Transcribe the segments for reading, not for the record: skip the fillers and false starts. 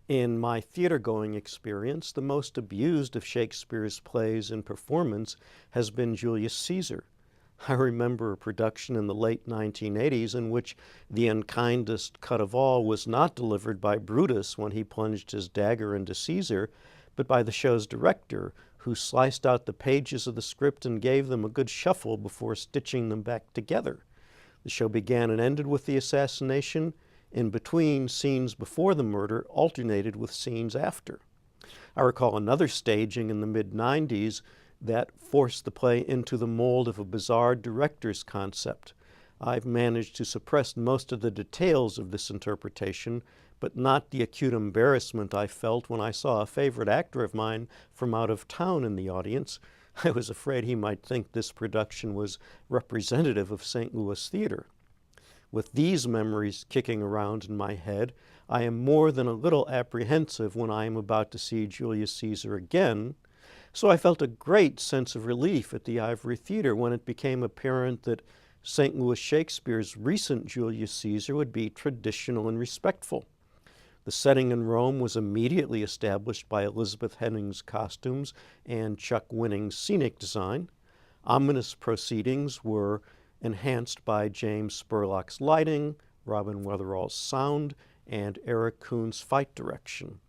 In my theater-going experience, the most abused of Shakespeare's plays in performance has been Julius Caesar. I remember a production in the late 1980s in which the unkindest cut of all was not delivered by Brutus when he plunged his dagger into Caesar, but by the show's director, who sliced out the pages of the script and gave them a good shuffle before stitching them back together. The show began and ended with the assassination. In between, scenes before the murder alternated with scenes after. I recall another staging in the mid-90s that forced the play into the mold of a bizarre director's concept. I've managed to suppress most of the details of this interpretation, but not the acute embarrassment I felt when I saw a favorite actor of mine from out of town in the audience. I was afraid he might think this production was representative of St. Louis theater. With these memories kicking around in my head, I am more than a little apprehensive when I am about to see Julius Caesar again, so I felt a great sense of relief at the Ivory Theater when it became apparent that St. Louis Shakespeare's recent Julius Caesar would be traditional and respectful. The setting in Rome was immediately established by Elizabeth Henning's costumes and Chuck Winning's scenic design. Ominous proceedings were enhanced by James Spurlock's lighting, Robin Weatherall's sound, and Eric Kuhn's fight direction.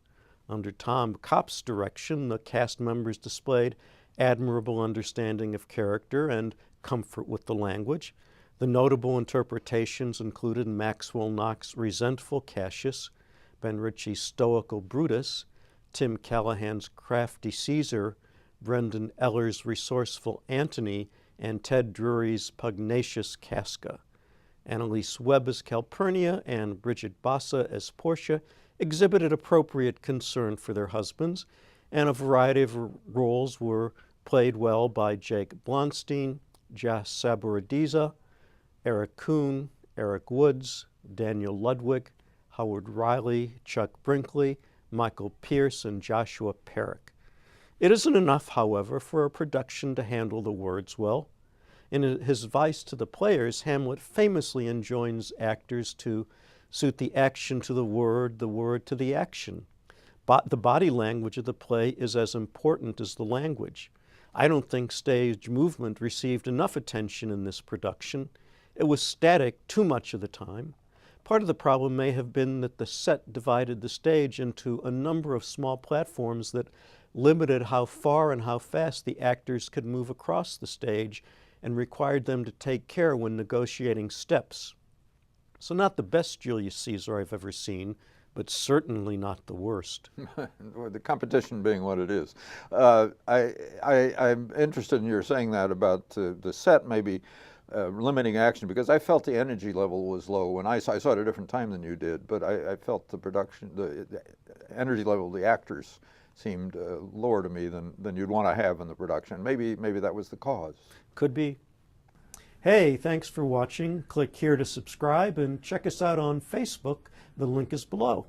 Under Tom Kopp's direction, the cast members displayed admirable understanding of character and comfort with the language. The notable interpretations included Maxwell Knox's resentful Cassius, Ben Ritchie's stoical Brutus, Tim Callahan's crafty Caesar, Brendan Eller's resourceful Antony, and Ted Drury's pugnacious Casca. Annalise Webb as Calpurnia and Bridget Bassa as Portia exhibited appropriate concern for their husbands, and a variety of roles were played well by Jake Blonstein, Jas Sabouradiza, Eric Kuhn, Eric Woods, Daniel Ludwig, Howard Riley, Chuck Brinkley, Michael Pierce, and Joshua Perrick. It isn't enough, however, for a production to handle the words well. In his advice to the players, Hamlet famously enjoins actors to suit the action to the word to the action. But the body language of the play is as important as the language. I don't think stage movement received enough attention in this production. It was static too much of the time. Part of the problem may have been that the set divided the stage into a number of small platforms that limited how far and how fast the actors could move across the stage and required them to take care when negotiating steps. So not the best Julius Caesar I've ever seen, but certainly not the worst. The competition being what it is. I'm interested in your saying that about the set maybe limiting action, because I felt the energy level was low when I saw it at a different time than you did, but I felt the production, the energy level of the actors seemed lower to me than you'd want to have in the production. Maybe that was the cause. Could be. Hey, thanks for watching. Click here to subscribe and check us out on Facebook. The link is below.